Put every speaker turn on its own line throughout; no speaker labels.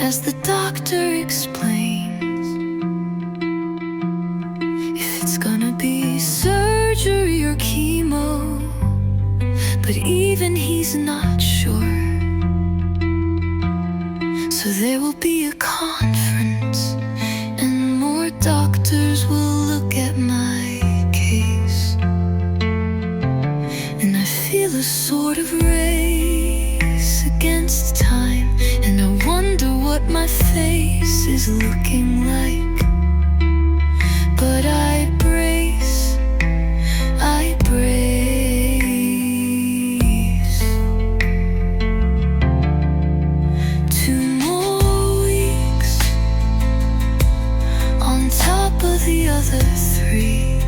as the doctor explains. If it's gonna be surgery or chemo, but even he's not sure. So there will be a conference, and more doctors will look at my case. And I feel a sort of race against time, and I wonder what my face is looking like. But I brace. The other three,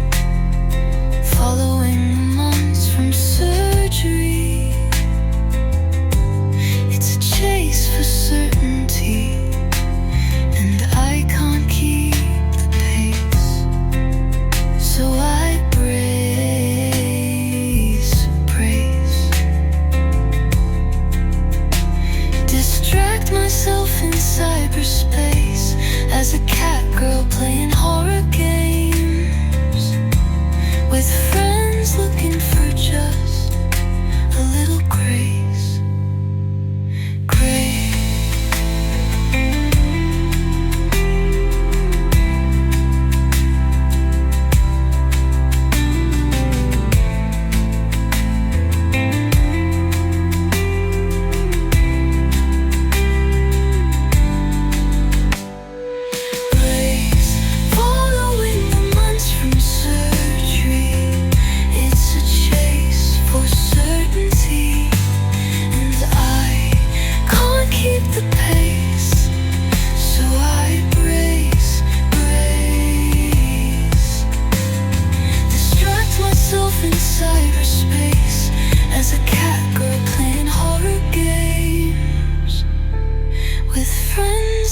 following the months from surgery. It's a chase for certainty, and I can't keep the pace. So I brace. Distract myself in cyberspace as a cat girl playing horror games with friends looking for just a little grace.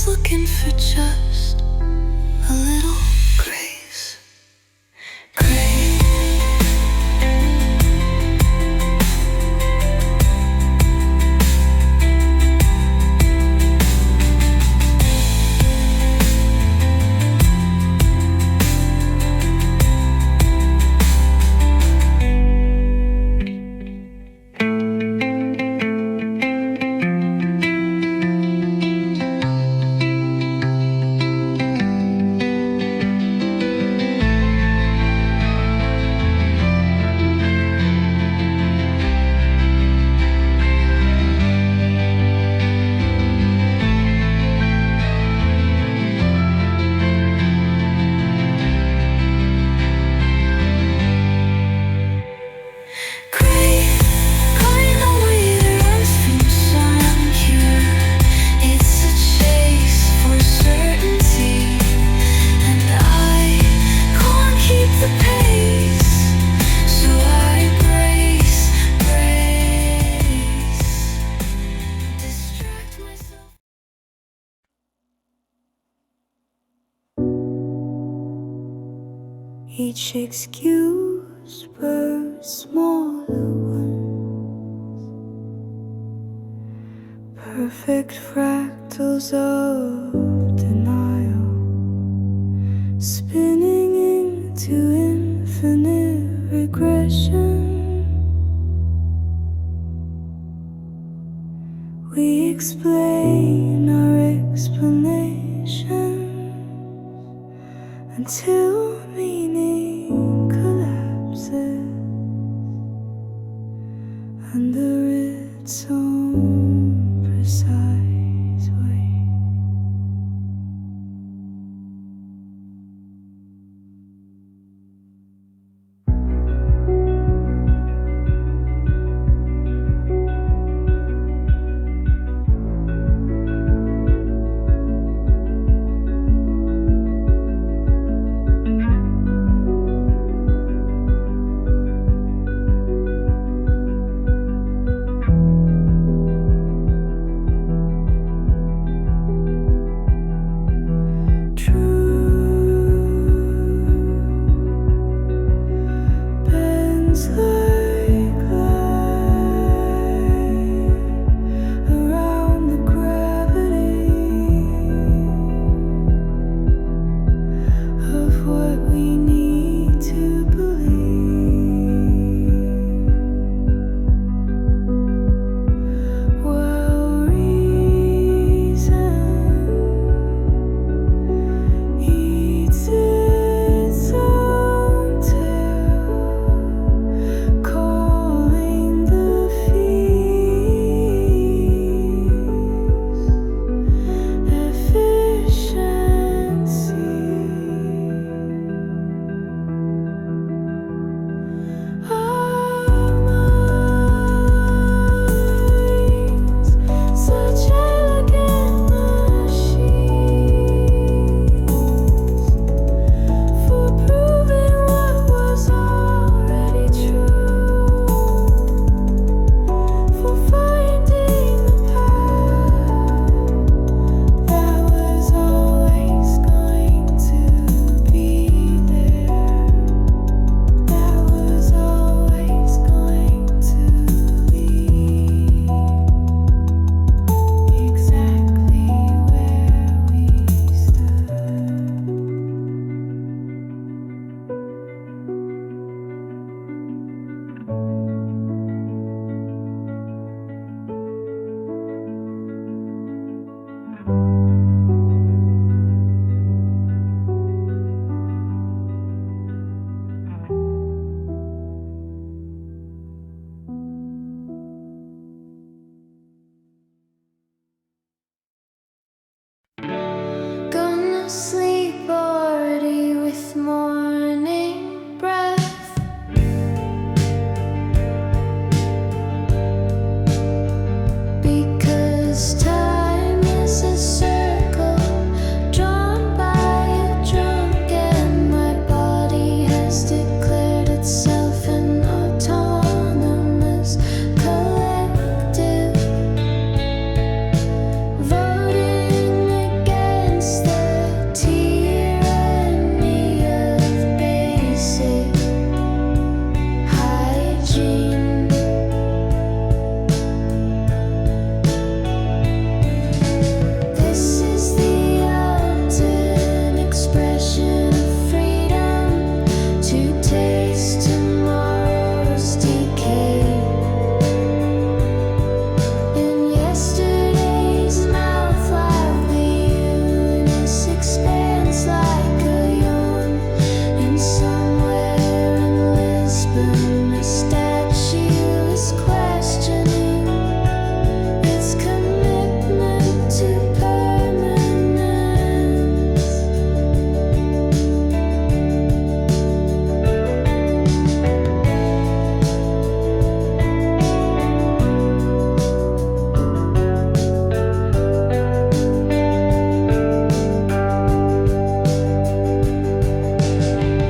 Looking for just a little grace. Each excuse births smaller ones, perfect fractals of denial, spinning into infinite regression. We explain our explanations until meaning collapses under its own precise weight. sleep already with morning breath. Because time is a circle drawn by a drunk, and my body has declared itself an autonomous collective, voting against the tyranny of basic hygiene. This is the ultimate expression of freedom, to taste tomorrow's decay. In yesterday's mouth, lively Eunice expands like a yawn. And somewhere in Lisbon, a statue is questioning its commitment to permanence.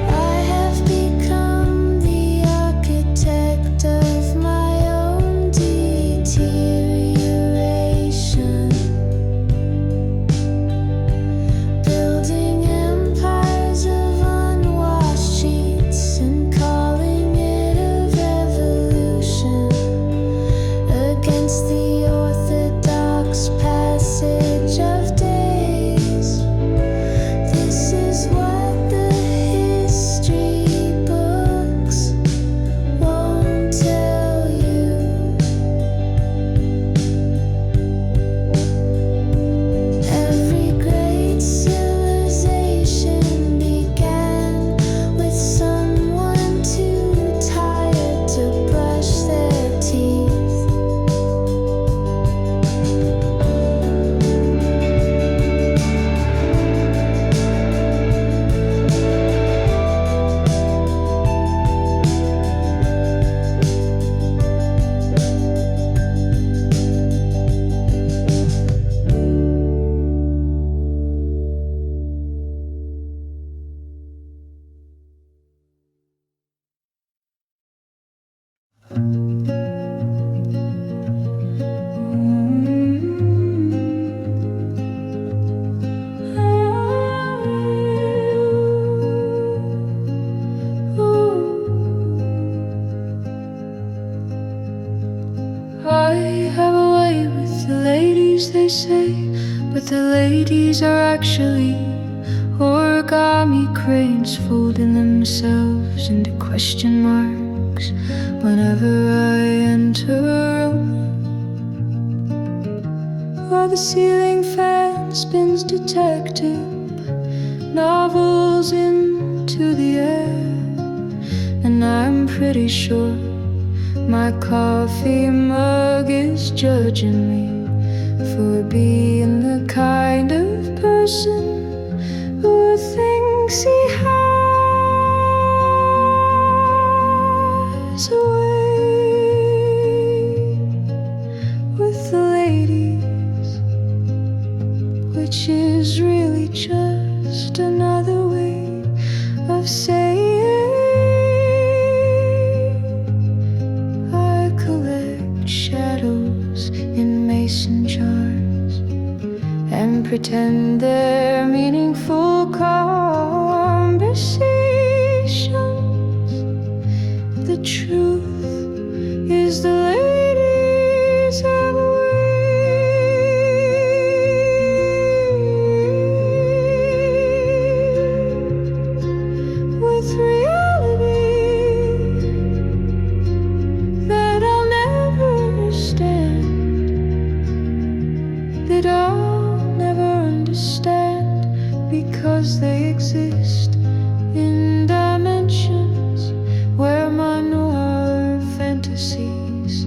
I have become the architect of my own deterioration, building empires of unwashed sheets and calling it a revolution against the orthodox passage of days. This is what the history books won't tell you. Every great civilization began with someone too tired to brush their teeth. I have a way with the ladies, they say, but the ladies are actually origami cranes folding themselves into question marks whenever I enter a room, while the ceiling fan spins detective novels into the air. And I'm pretty sure my coffee mug is judging me for being the kind of person who thinks he has a way with the ladies, which is really just another way of saying I collect shadows in mason jars and pretend they're meaningful conversations. The truth is the ladies have a way with reality that I'll never understand, that I'll never understand, because they exist in dimensions where my noir fantasies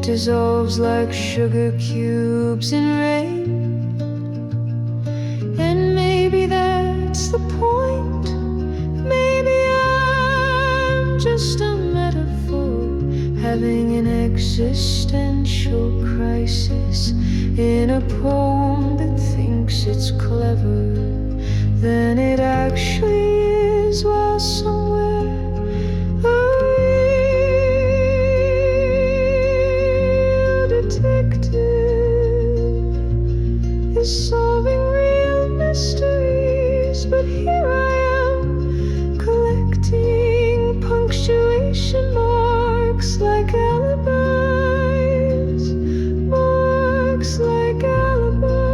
dissolves like sugar cubes in rain. And maybe that what's the point? Maybe I'm just a metaphor, having an existential crisis in a poem that thinks it's clever than it actually is, while somewhere a real detective is solving real mysteries. But here I am, collecting punctuation marks like alibis, marks like alibis.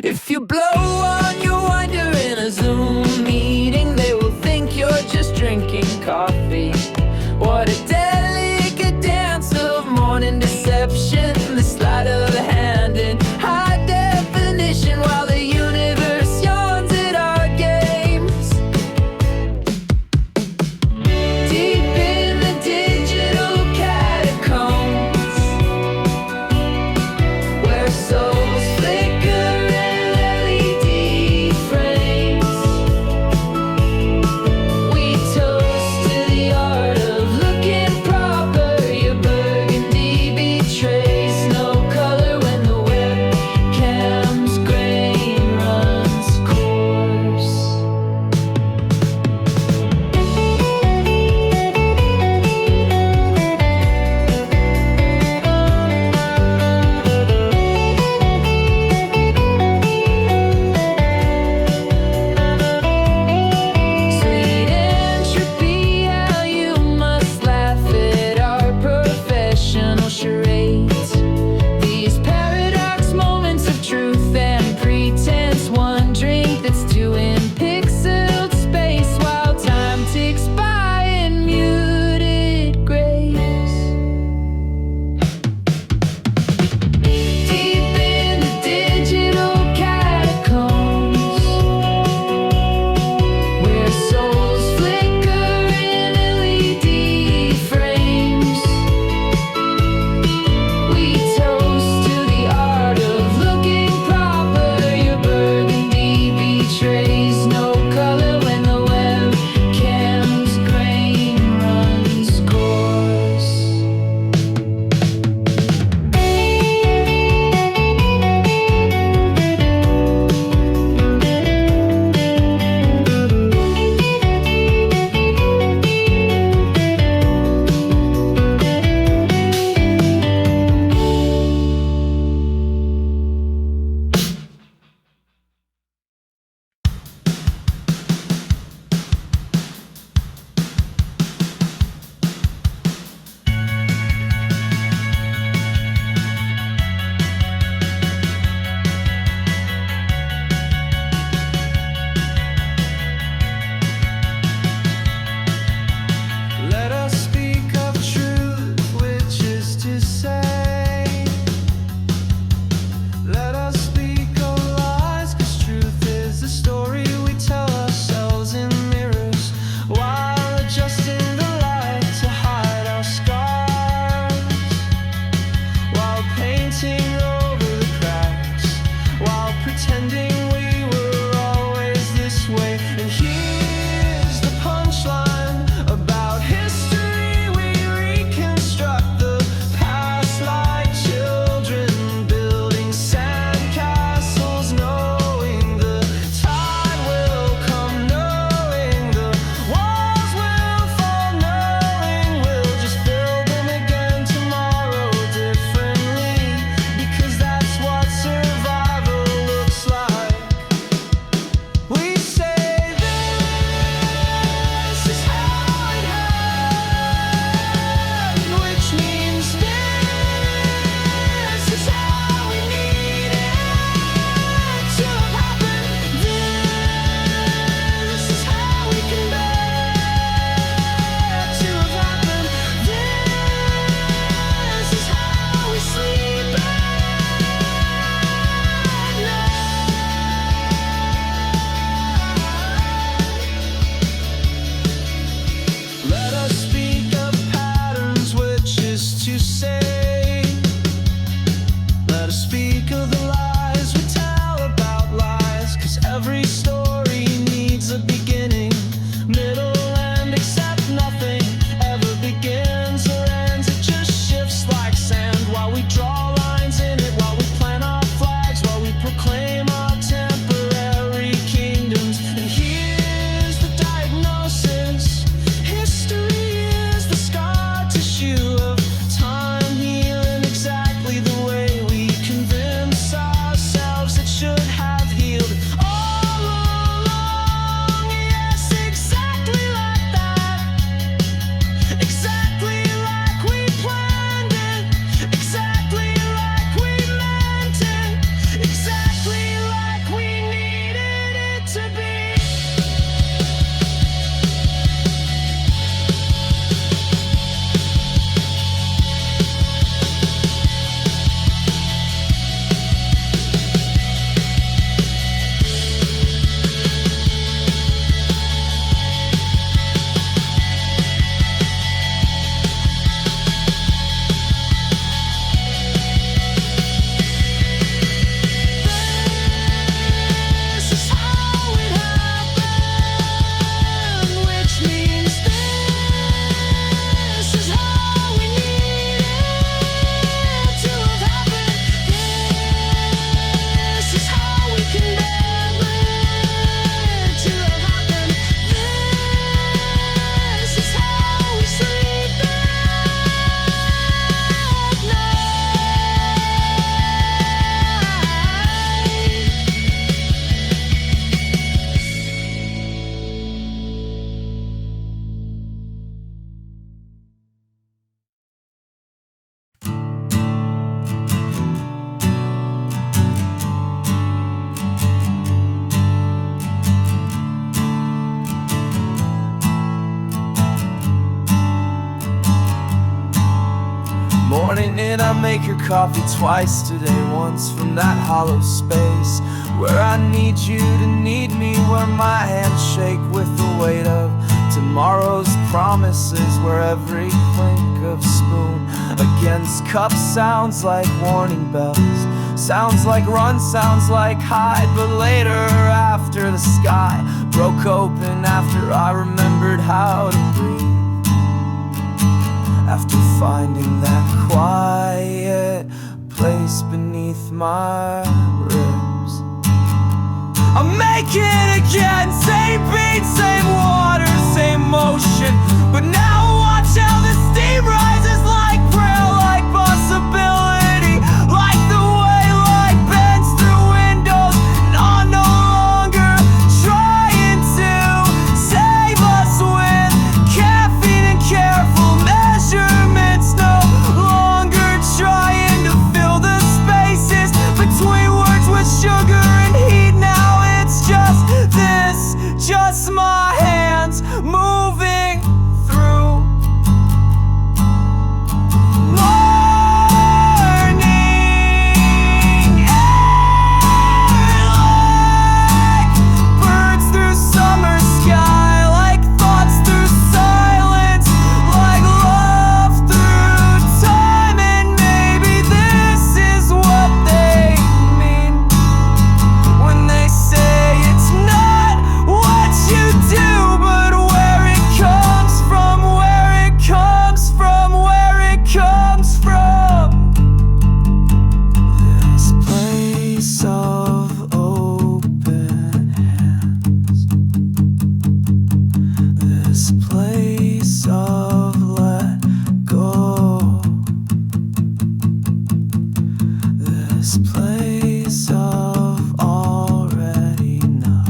If you blow on your winder in a Zoom meeting, they will think you're just drinking coffee. What a delicate dance of morning deception, the sleight of the hand in high definition, while the universe yawns at our games. Deep in the digital catacombs, where souls flicker in LED frames, we toast to the
morning and I make her coffee twice today. Once from that hollow space where I need you to need me, where my hands shake with the weight of tomorrow's promises, where every clink of spoon against cup sounds like warning bells, sounds like run, sounds like hide. But later, after the sky broke open, after I remembered how to breathe, after finding that quiet place beneath my ribs, I'm making again. Same beat, same water, same motion. But now watch how the steam rises like prayer, like possibility, like the way light bends through windows. And I'm no longer trying to save us with caffeine and careful measurements. No longer trying to fill the spaces between words with sugar and heat. Now it's just this, just my hands moving through morning air, like birds through summer sky, like thoughts through silence, like love through time. And maybe this is what they mean when they say it's not what you do, but where it comes from, where it comes from, where it comes from. This place of open hands, this place of let go, this place of already enough,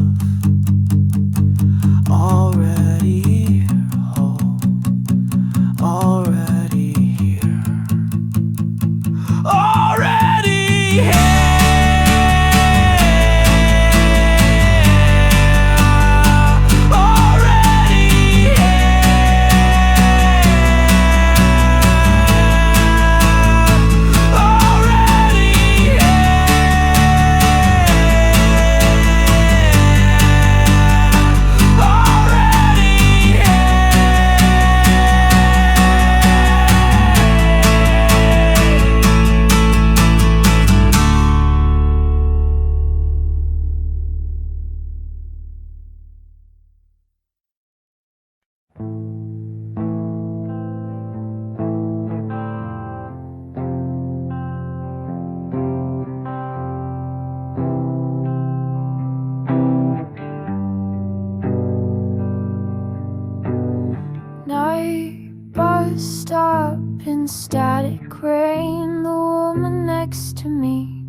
already whole, already here, already here, already Night bus stop in static rain. The woman next to me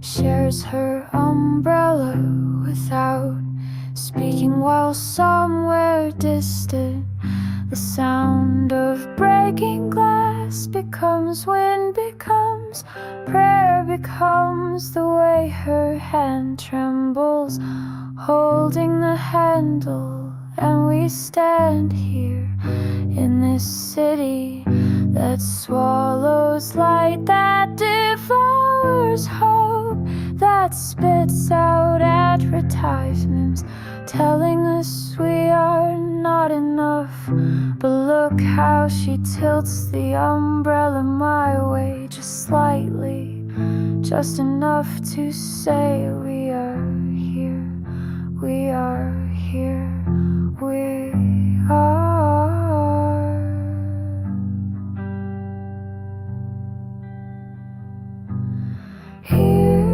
shares her umbrella without speaking, while somewhere distant the sound of breaking glass becomes wind, becomes prayer, becomes the way her hand trembles holding the handle. And we stand here in this city that swallows light, that devours hope, that spits out advertisements telling us we are not enough. But look how she tilts the umbrella my way, just slightly, just enough to say we are here, we are here, we are here.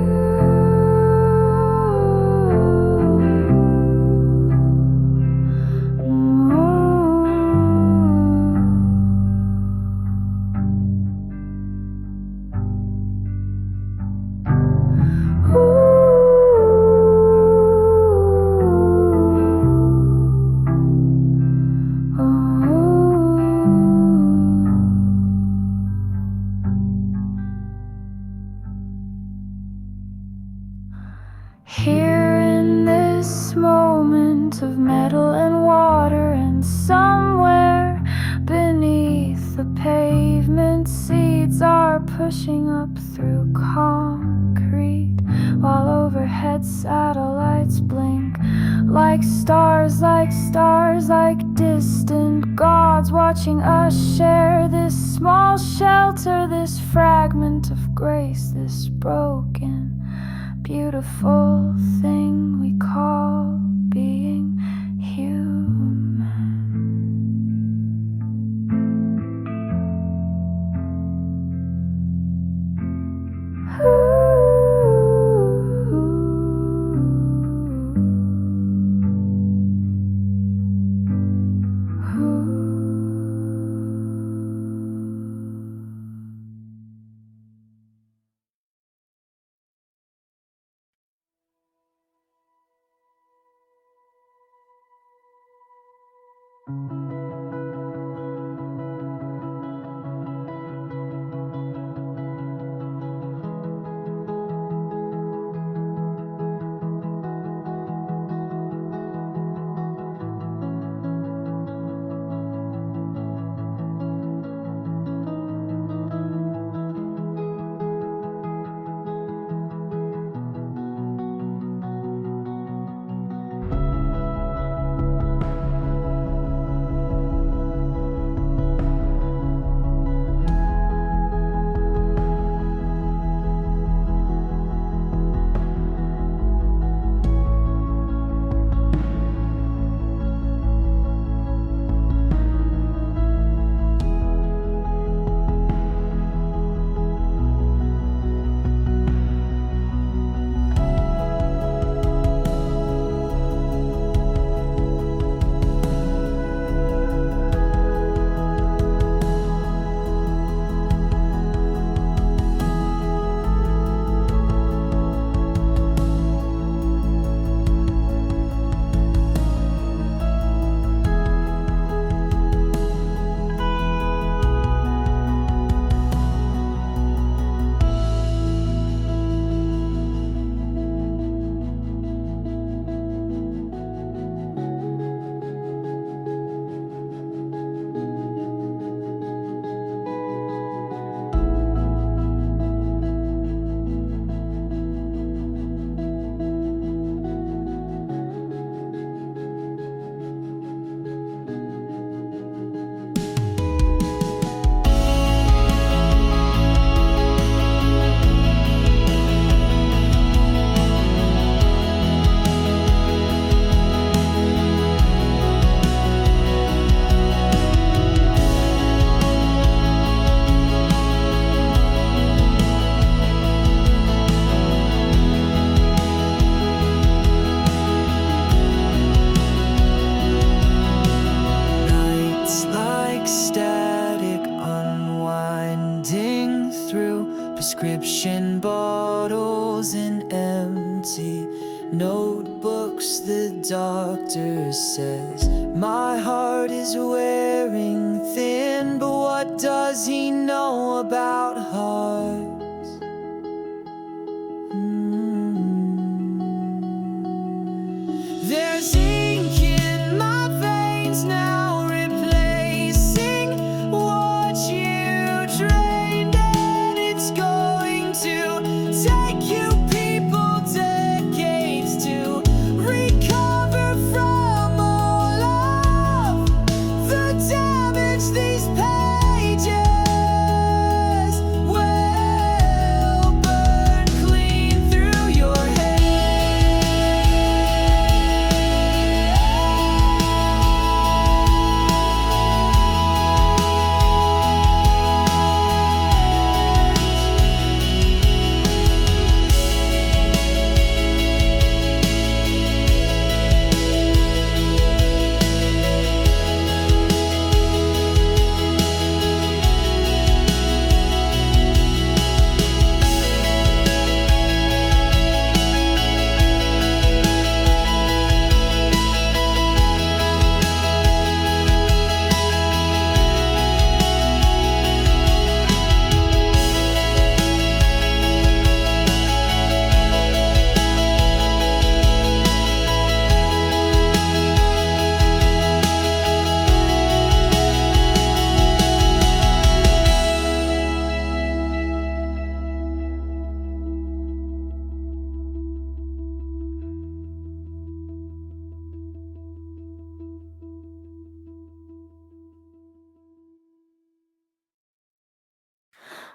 Ooh.
pushing up through concrete, while overhead satellites blink like stars, like distant gods watching us share this small shelter, this fragment of grace, this broken, beautiful thing we call being human.
Prescription bottles and empty notebooks, the doctor says my heart is wearing thin, but what does he know about hearts? There's ink in my veins now, replacing what you drained, and it's going to take you people decades to recover from all of the damage these pages will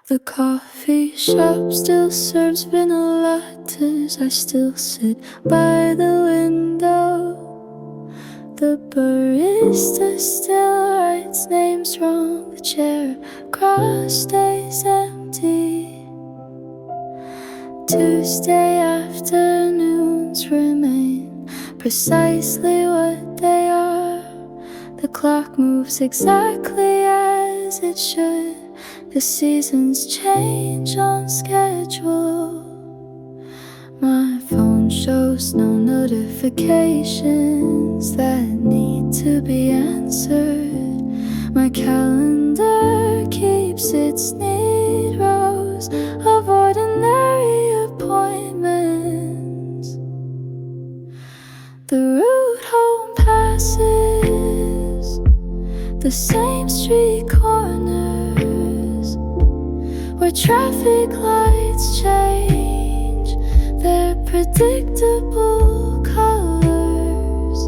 The coffee shop still serves vanilla lattes. I still sit by the window. The barista still writes names wrong. The chair across stays empty. Tuesday afternoons remain precisely what they are. The clock moves exactly as it should. The seasons change on schedule. My phone shows no notifications that need to be answered. My calendar keeps its neat rows of ordinary appointments. The route home passes the same street corners where traffic lights change their predictable colors.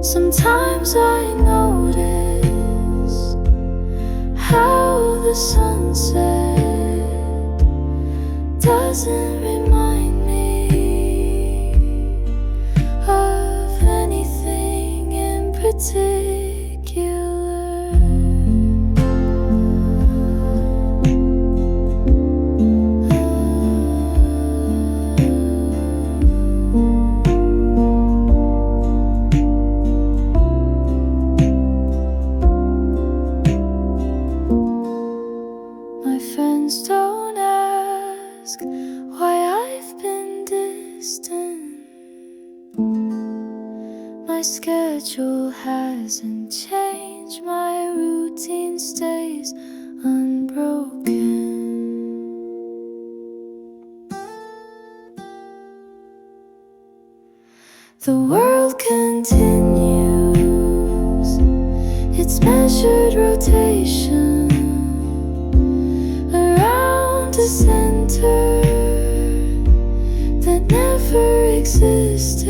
Sometimes I notice how the sunset doesn't remind me of anything in particular. Don't ask why I've been distant. My schedule hasn't changed, my routine stays unbroken. The world continues its measured rotation around a center that never existed.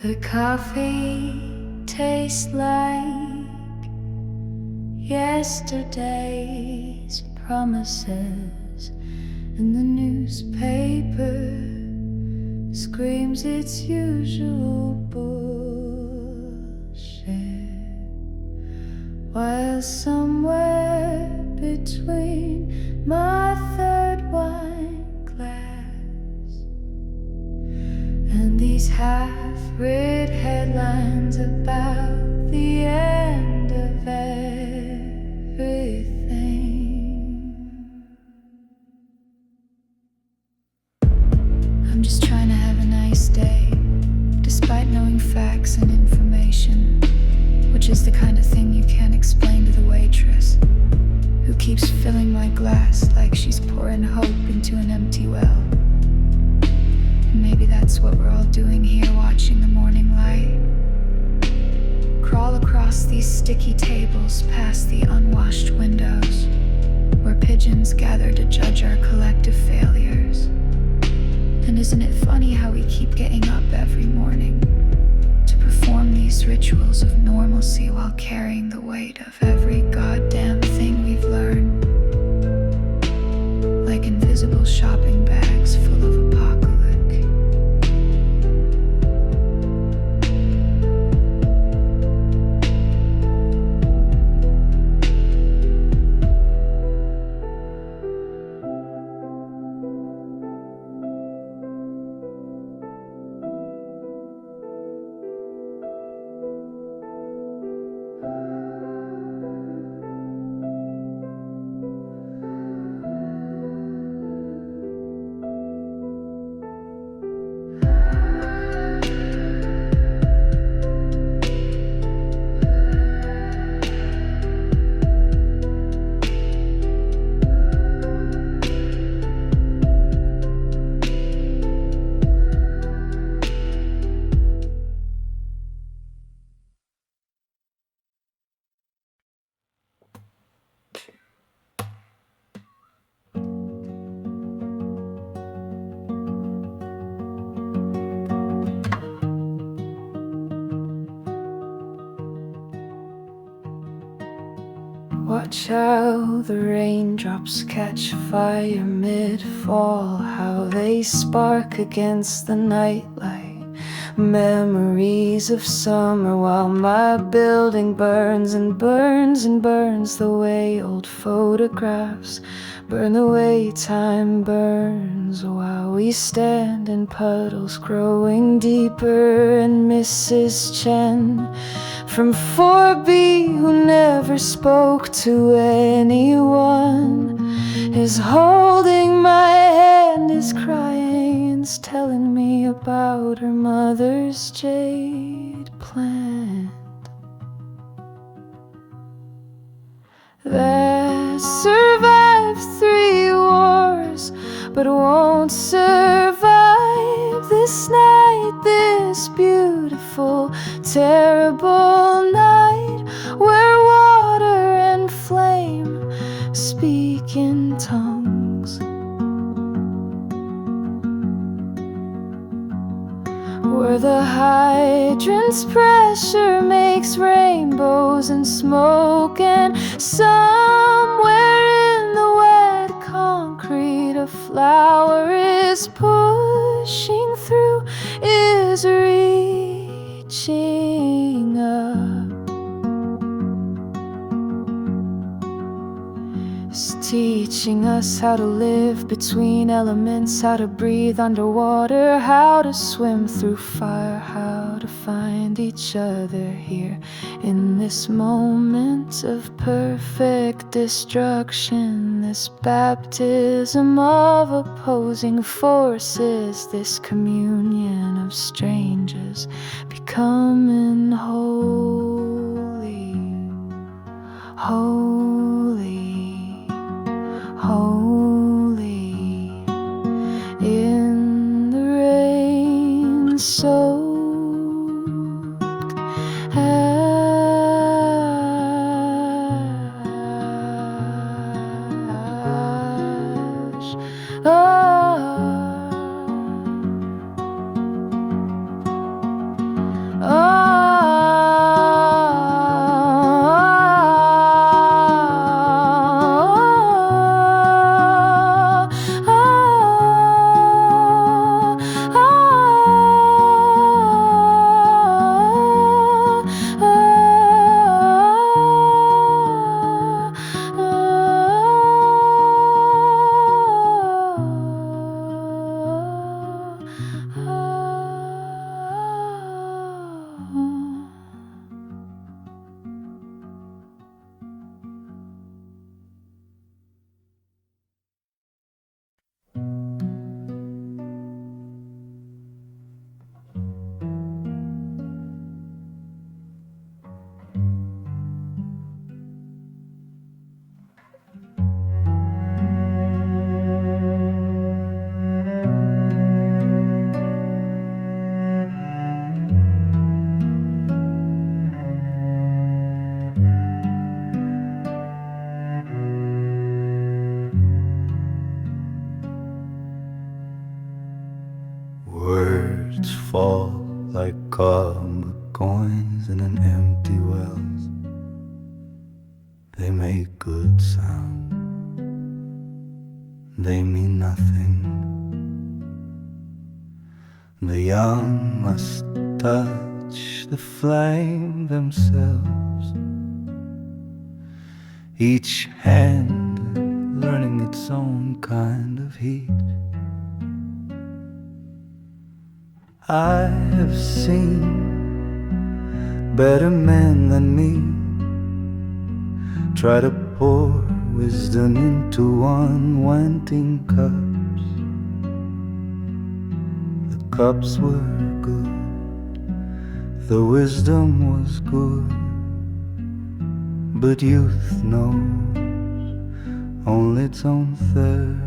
The coffee tastes like yesterday's promises, and the newspaper screams its usual bullshit, while somewhere between my third wine glass and these half-read headlines about the end of everything, I'm just trying to have a nice day, despite knowing facts and information, which is the kind of thing you can't explain to the waitress, who keeps filling my glass like she's pouring hope into an empty well. And maybe that's what we're all doing here, watching the morning light crawl across these sticky tables past the unwashed windows, where pigeons gather to judge our collective failures. And isn't it funny how we keep getting up every morning to perform these rituals of normalcy while carrying the weight of every goddamn thing we've learned, like invisible shopping bags full of apocalypse.
Watch how the raindrops catch fire mid-fall, how they spark against the nightlight. Memories of summer while my building burns and burns and burns, the way old photographs burn the way time burns, while we stand in puddles growing deeper. And Mrs. Chen from 4B, who never spoke to anyone, is holding my hand, is crying, and is telling me about her mother's jade plant that survived 3 wars, but won't survive this night, this beautiful, terrible night, where water and flame speak in tongues, where the hydrant's pressure makes rainbows and smoke, and somewhere in the wet concrete a flower is pushing through, is reaching up, is teaching us how to live between elements, how to breathe underwater, how to swim through fire, how to find each other here in this moment of perfect destruction, this baptism of opposing forces, this communion of strangers becoming holy, holy, holy, in the rain-soaked ash.
Words fall like copper coins in an empty well. They make good sound. They mean nothing. The young must touch the flame themselves, each hand learning its own kind of heat. I have seen better men than me try to pour wisdom into unwanting cups. The cups were good, the wisdom was good, but youth knows only its own thirst.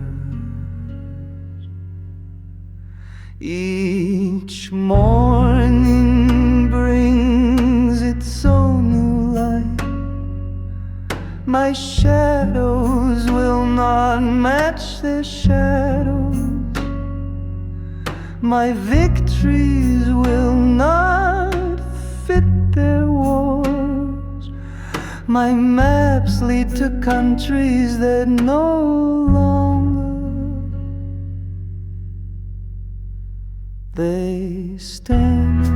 Each morning brings its own new light. My shadows will not match their shadows. My victories will not fit their wars. My maps lead to countries that no longer they stand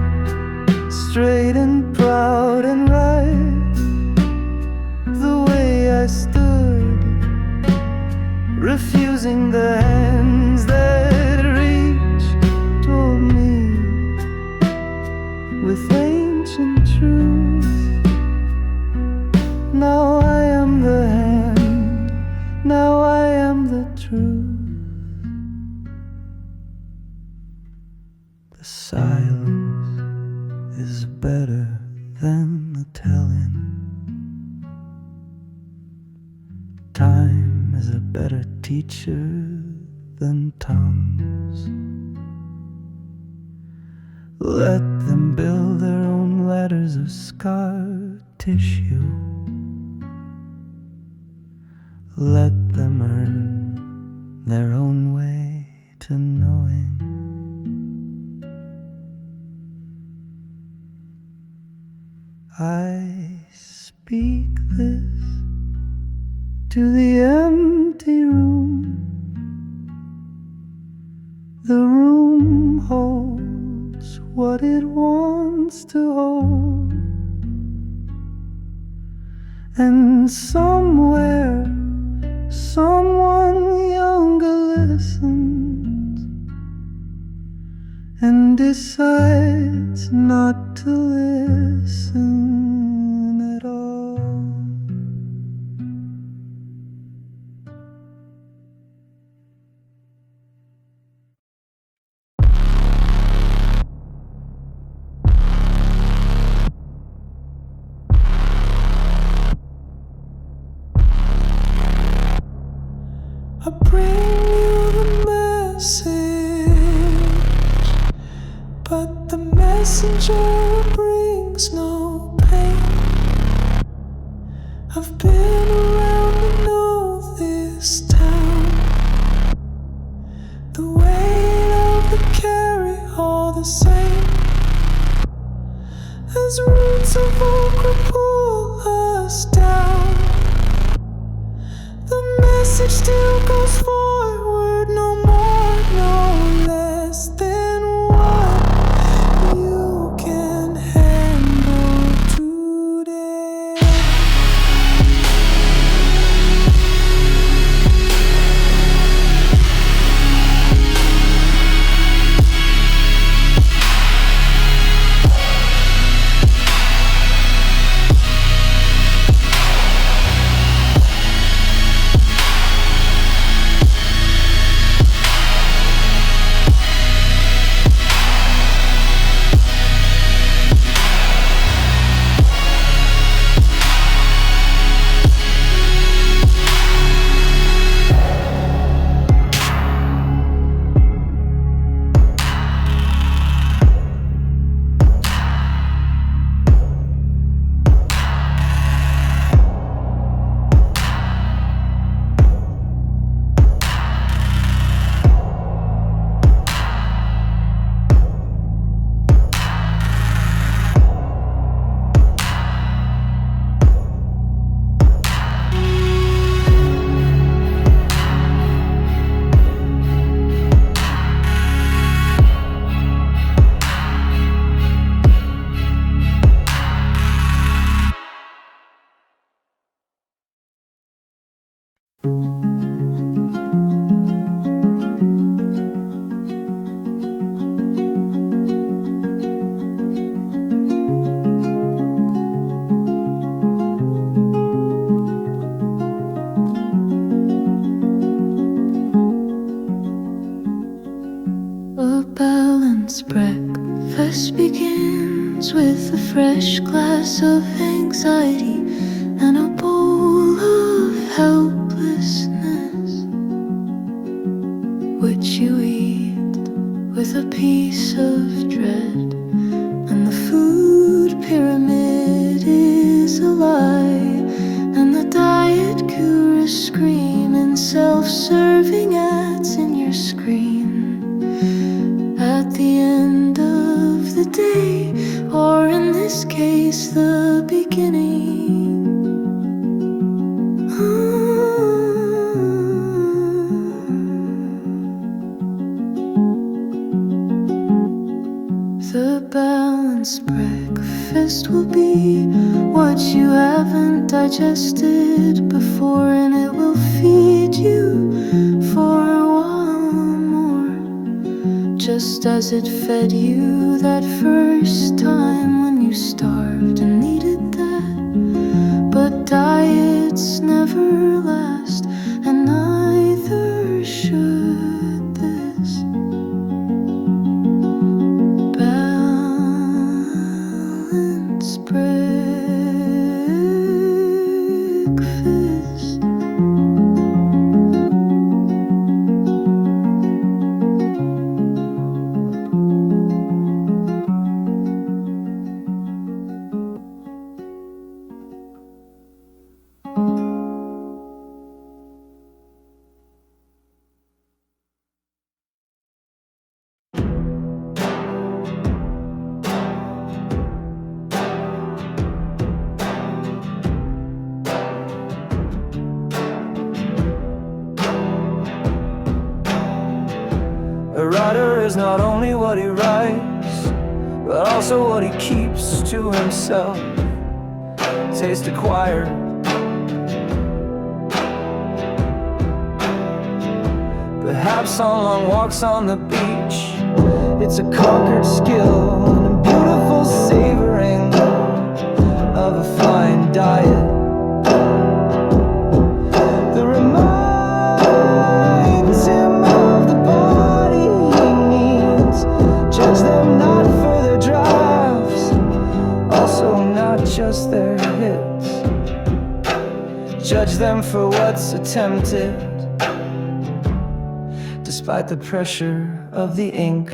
straight and proud and right, the way I stood, refusing the hands that reached toward me with ancient truth. Now I am the hand, now I am the truth. The silence is better than the telling. Time is a better teacher than tongues. Let them build their own ladders of scar tissue. Let them earn their own way to knowing. I speak this to the empty room. The room holds what it wants to hold, and somewhere someone younger listens and decides not to listen at all. I bring you the message, but the messenger brings no pain. I've been around to know this town. The weight of the carry all the same as roots of okra pull us down. The message still goes forward, no more, no less than what you can handle today. A balanced breakfast begins with a fresh glass of anxiety and a bowl of helplessness, which you eat with a piece of dread. And the food pyramid is a lie, and the diet gurus scream in self-serving ads in your screen. At the end of the day, or in this case, the beginning,
balanced breakfast will be what you haven't digested before, and it will feed you for a while more, just as it fed you that first time when you starved and needed that. But diets never last, and neither should this. Balanced breakfast.
A writer is not only what he writes, but also what he keeps to himself. Taste acquired. Perhaps on long walks on the beach, it's a conquered skill and a beautiful savoring of a fine diet. The reminds him of the body he needs. Judge them not for their drives, also not just their hits. Judge them for what's attempted, despite the pressure of the ink.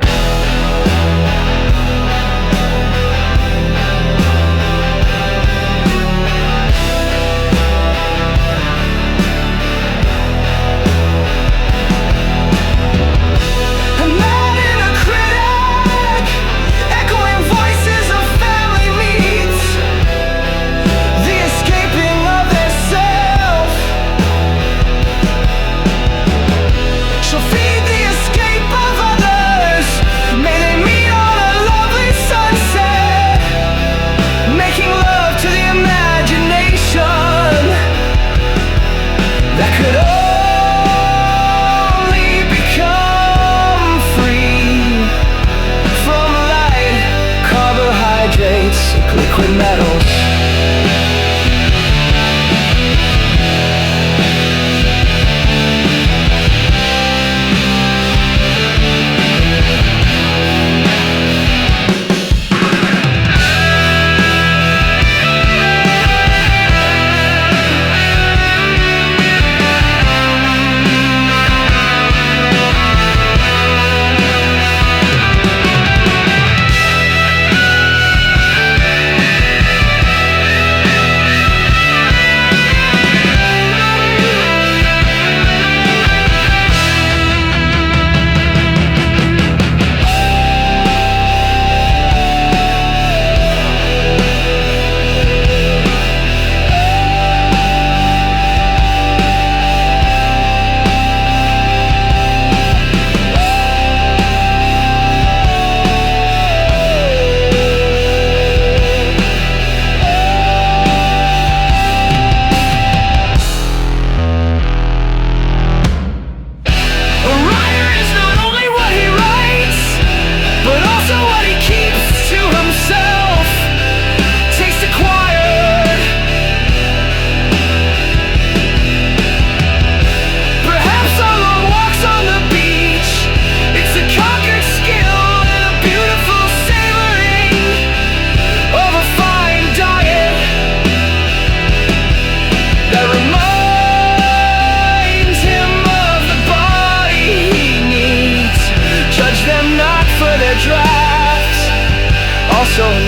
Liquid metals.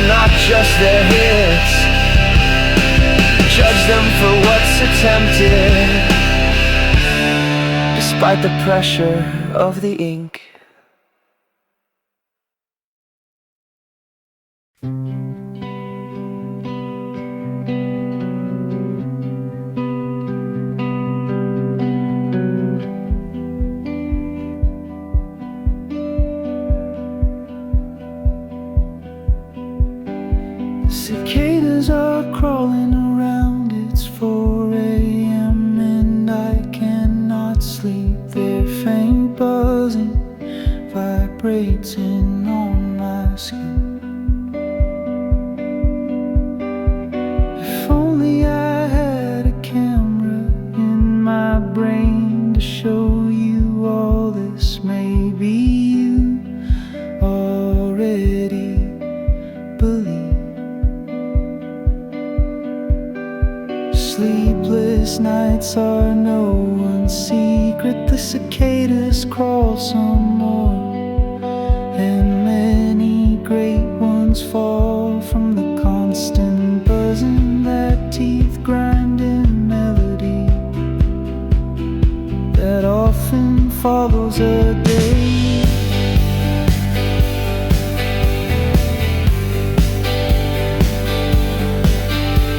Not just their hits. Judge them for what's attempted, despite the pressure of the ink. cicadas are crawling around. It's 4 a.m. and I cannot sleep. Their faint buzzing vibrating on my skin. If only I had a camera in my brain to show you all this. Maybe you already believe. Sleepless nights are no one's secret. The cicadas crawl some more, and many great ones fall from the constant buzzing, that teeth grinding melody that often follows a day.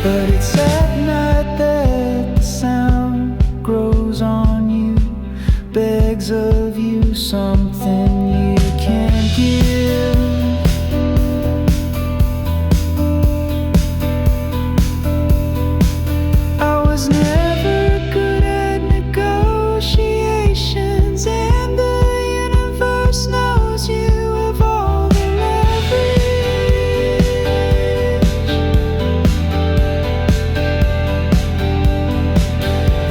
But it's at night that the sound grows on you, begs of you something you can't give. I was never good at negotiations, and the universe knows you have all the leverage.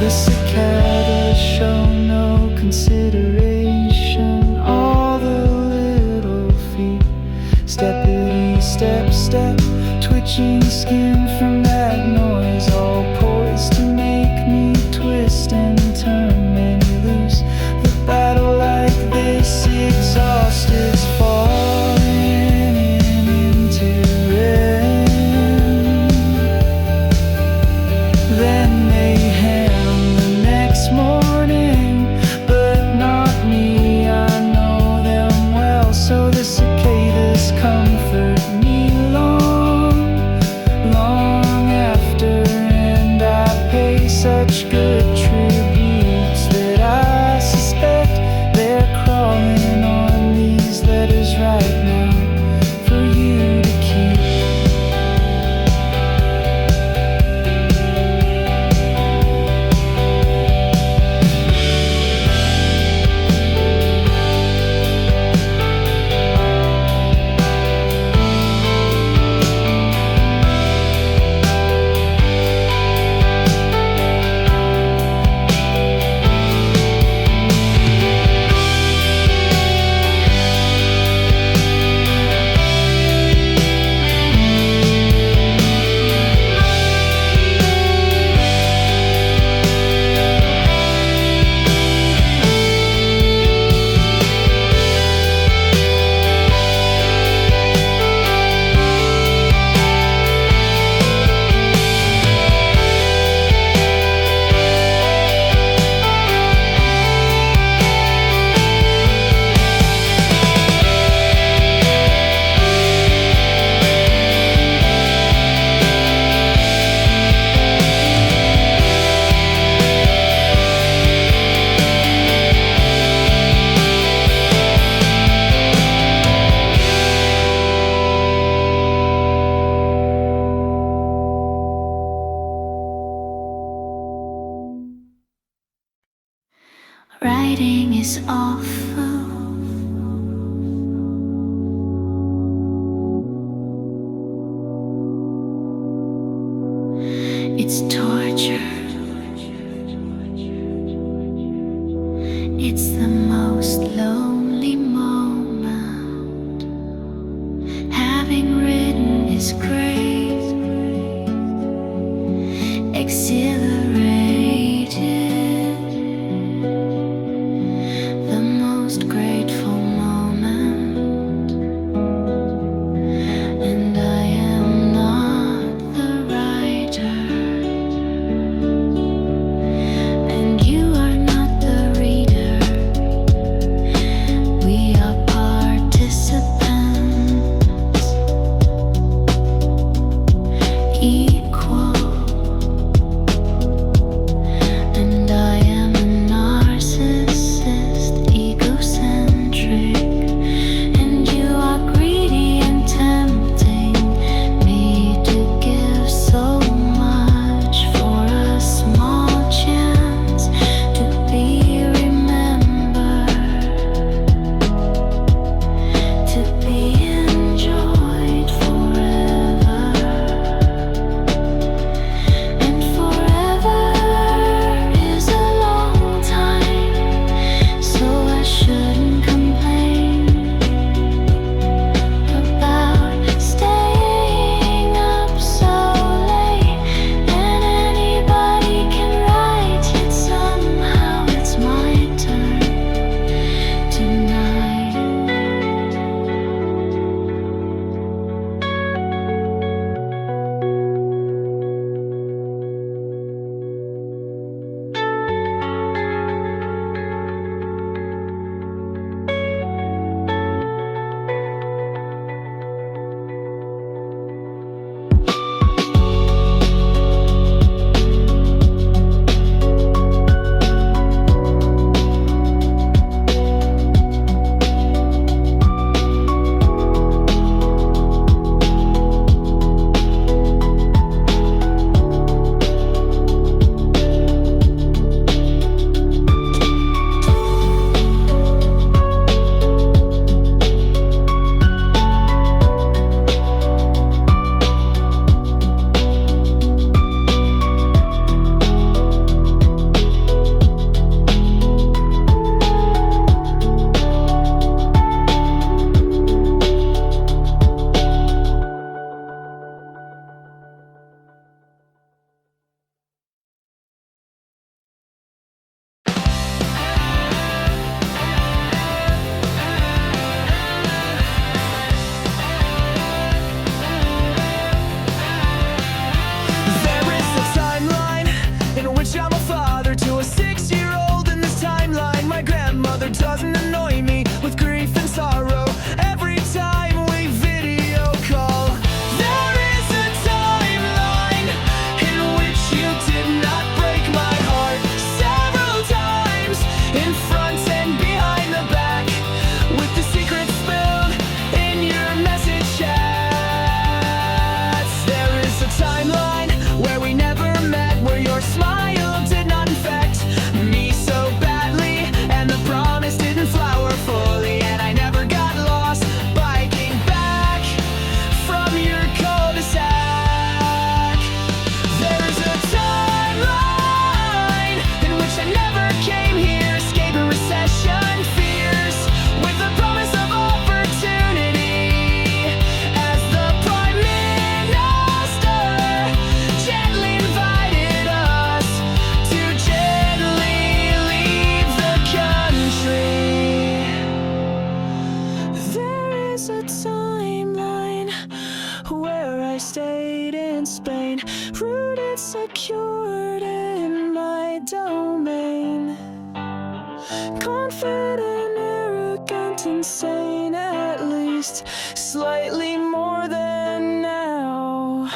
The cicadas show no consideration. All the little feet, steppity step, step, twitching skin from that noise, all poised to make me twist and turn and loose. The battle like this, exhaust is falling into rain. Then mayhem the next morning, but not me, I know them well. So the cicadas comfort me long, long after, and I pay such good tributes that I suspect they're crawling on these letters right now for you to keep. Writing is awful. It's torture. It's the most lonely moment. Having written is great, exhilarated, the most grateful moment. And I am not the writer. is a timeline where I stayed in Spain, rooted, secured in my domain. Confident, arrogant, insane, at least slightly more than now.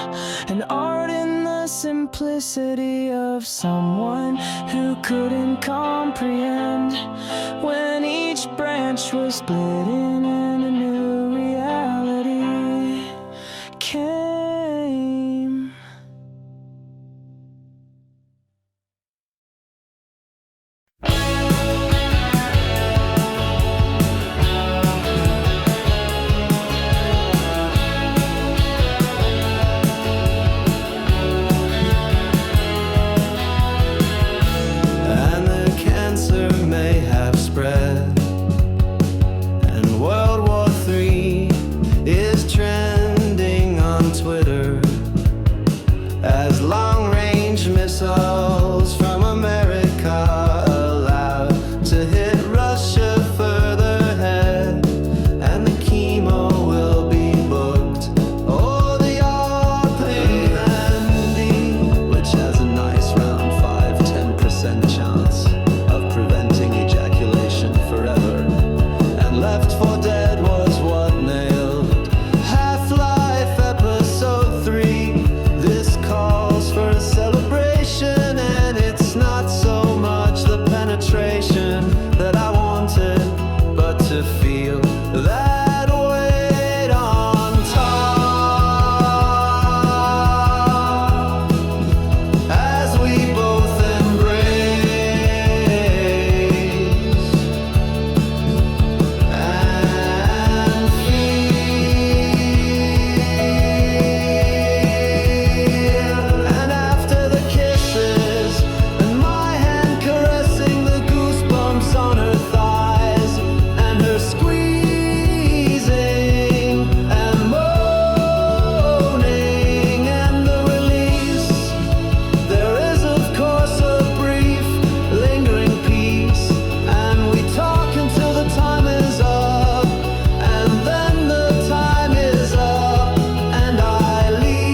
An art in the simplicity of someone who couldn't comprehend when each branch was splitting and a new reality came.
And the cancer may have spread, and World War III is trending on Twitter as long-range missiles from America allowed to hit Russia further ahead, and the chemo will be booked. Oh, the open ending, which has a nice round 5-10% chance of preventing ejaculation forever, and Left 4 Dead was what nailed Half-Life Episode 3. This calls for a celebration, and it's not so much the penetration that I wanted, but to feel that weight on top as we both embrace and feel. And after the kisses and my hand caressing the goosebumps on her thighs, and her squeezing and moaning, and the release, there is of course a brief lingering peace, and we talk until the time is up, and then the time is up, and I leave,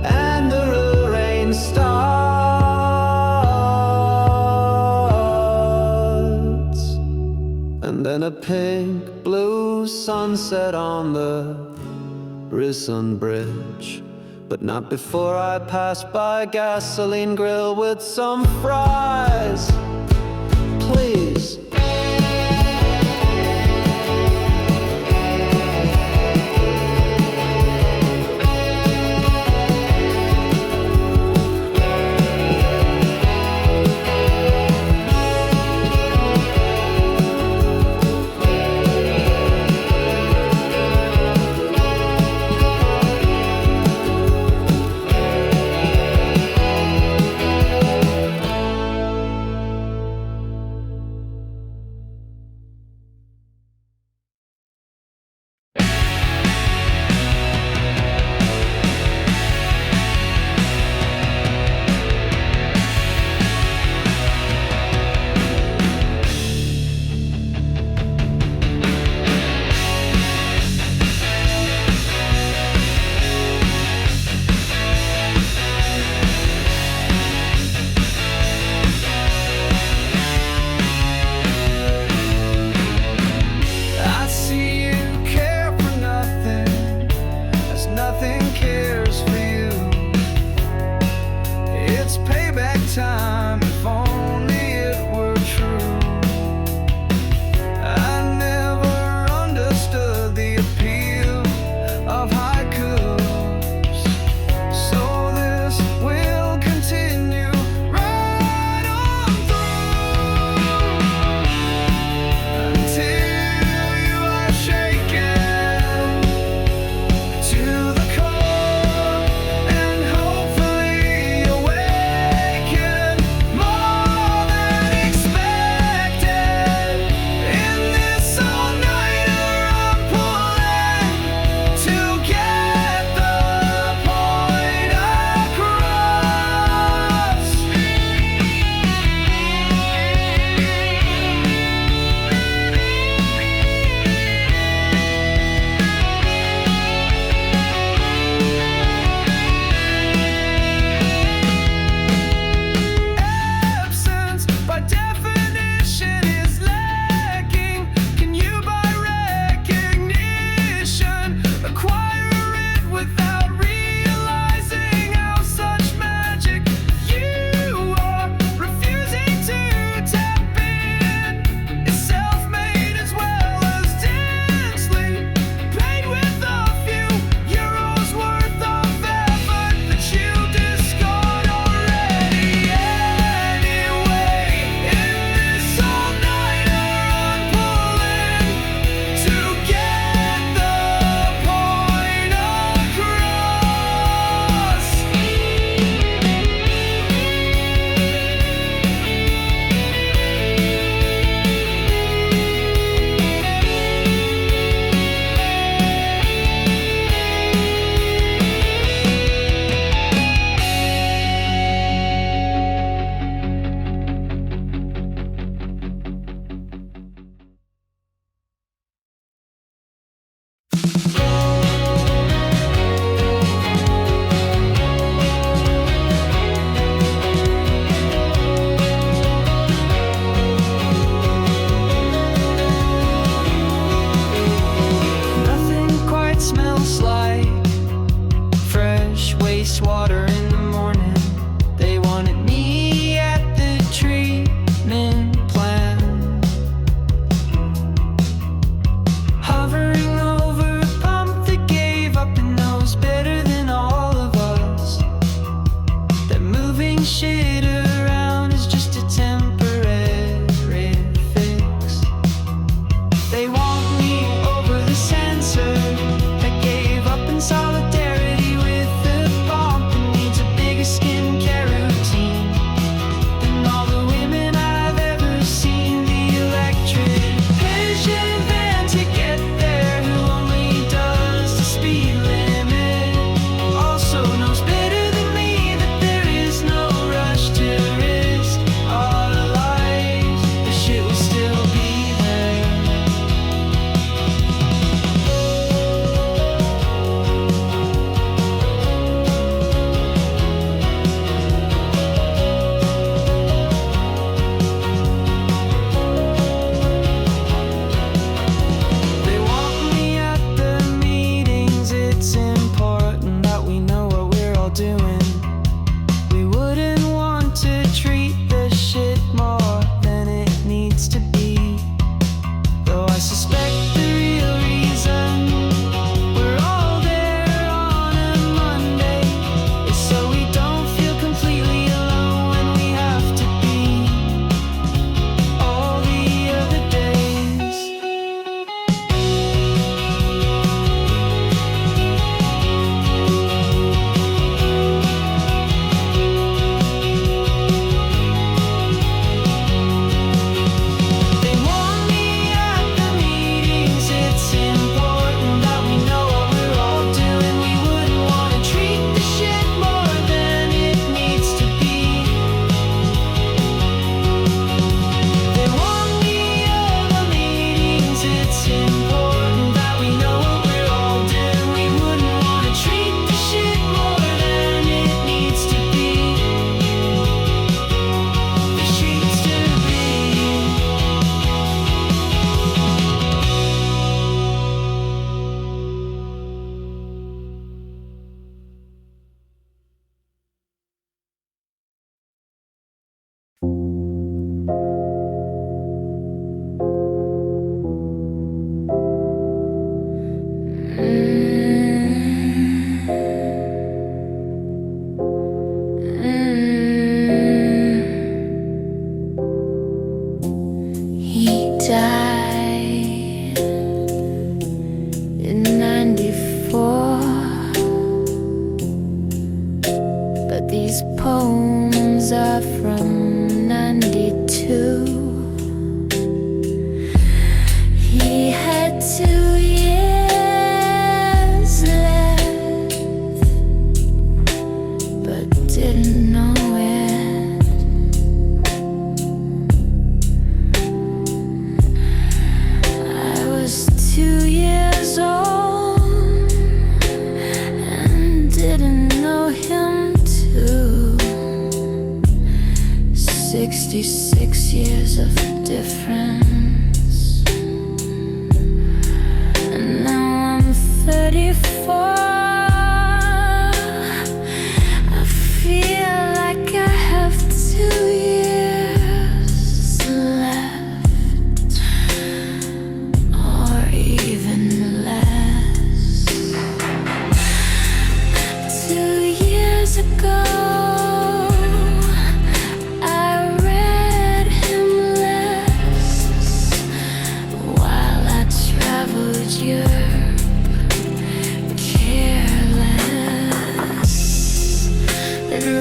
and the rain starts, and then a pink blue sunset on the Rison Bridge, but not before I pass by a gasoline grill with some fries, please.
died in 94, but these poems are from 92. He had 2 years left, but didn't know it. I was 2 years old and didn't know him too. 66 years of difference, and now I'm 34. I feel like I have 2 years left, or even less. 2 years ago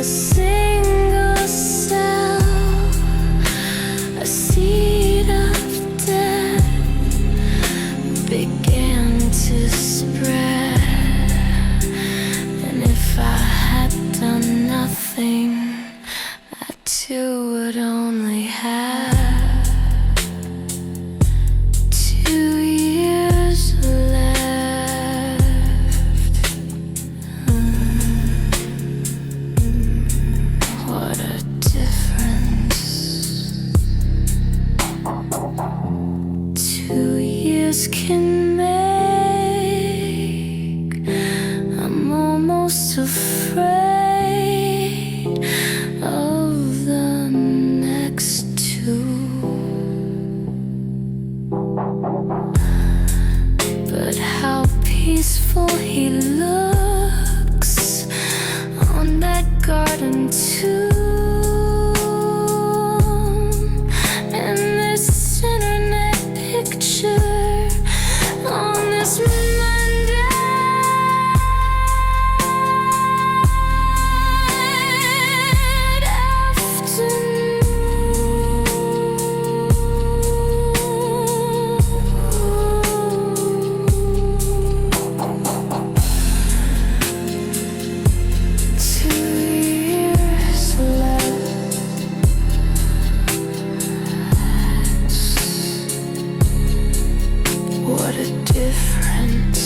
single cell, a seed of death began to spread. And if I had done nothing, I too would only have 2 years left. What a difference 2 years can make. I'm almost afraid of the next 2. But how peaceful he looks on that garden tomb, and this internet picture on this Monday afternoon. 2 years left. What a difference.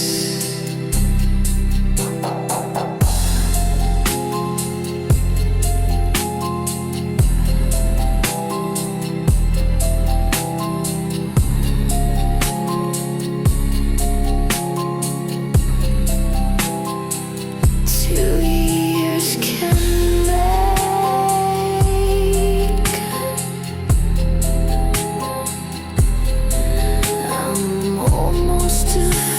Two years can make. I'm almost afraid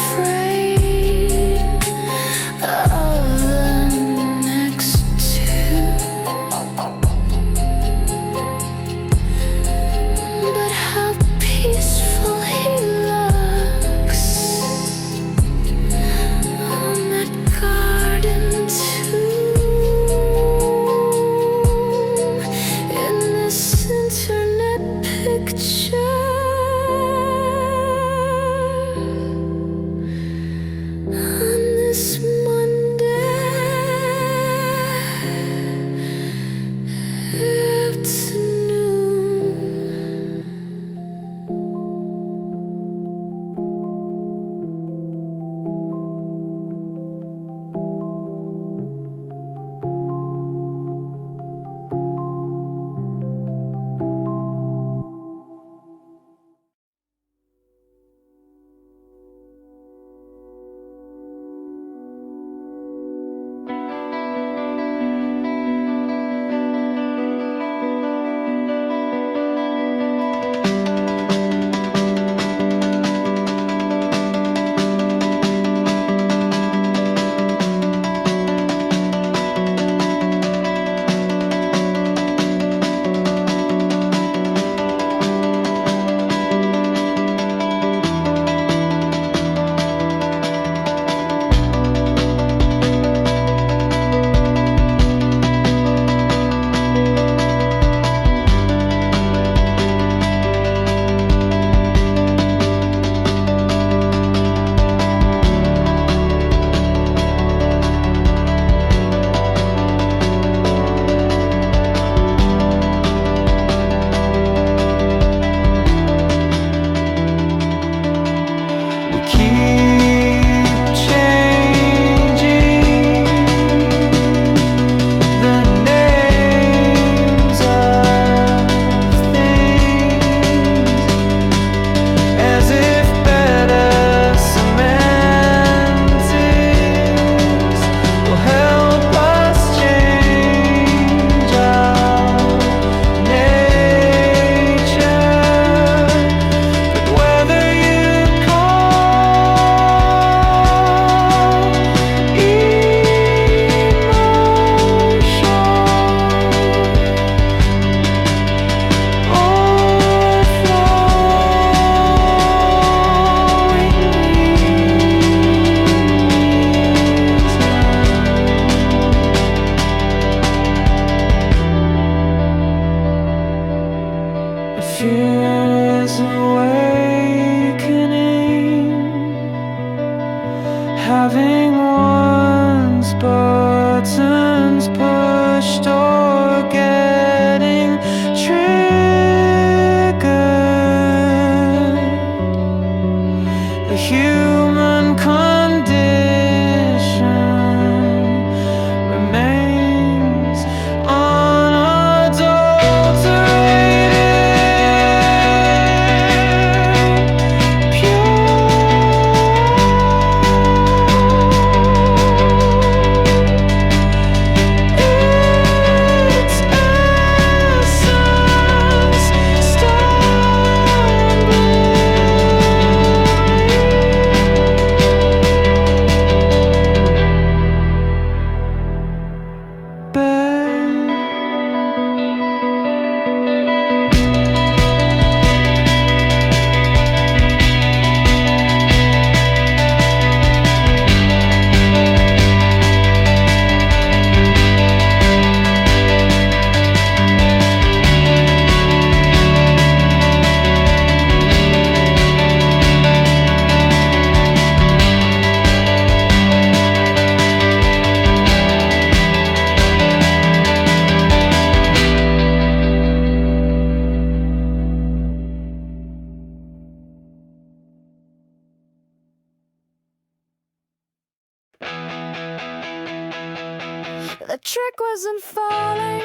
The trick wasn't falling,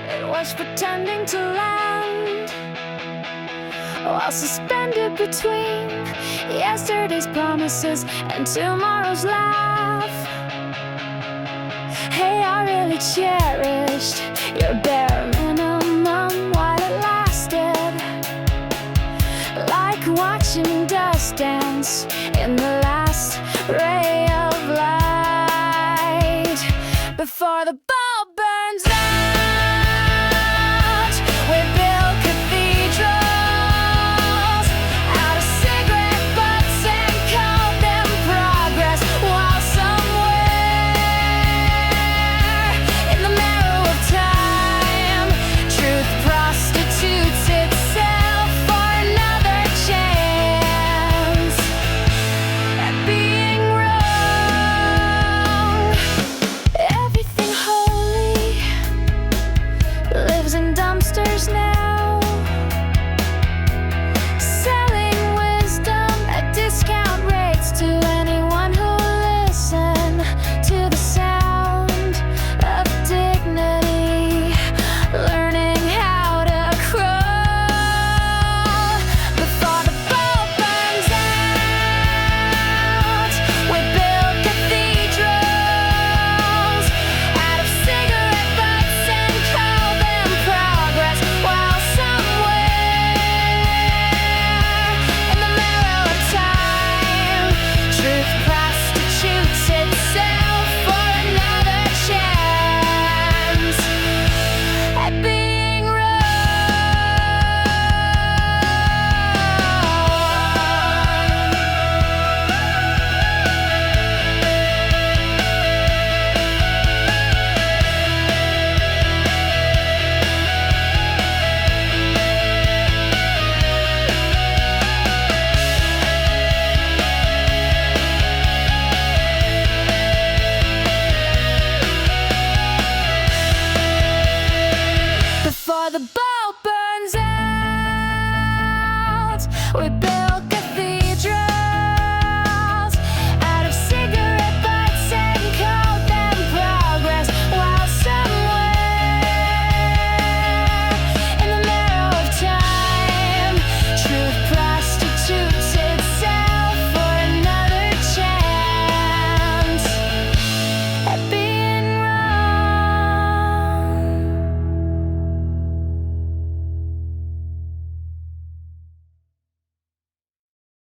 it was pretending to land, while suspended between yesterday's promises and tomorrow's laugh. Hey, I really cherished your bare minimum while it lasted, like watching dust dance in the last ray of light. Before the ball burns out, we build cathedrals out of cigarette butts and call them progress, while somewhere in the marrow of time, truth prostitutes itself for another chance at being wrong. Everything holy lives in dumpsters now, selling wisdom at discount rates to anyone who'll listen to the sound of dignity, learning how to crawl before the ball burns out. We build cathedrals out of cigarette butts and call them progress, while somewhere in the marrow of time, truth prostitutes itself for another chance at being wrong. Before the ball burns out, we build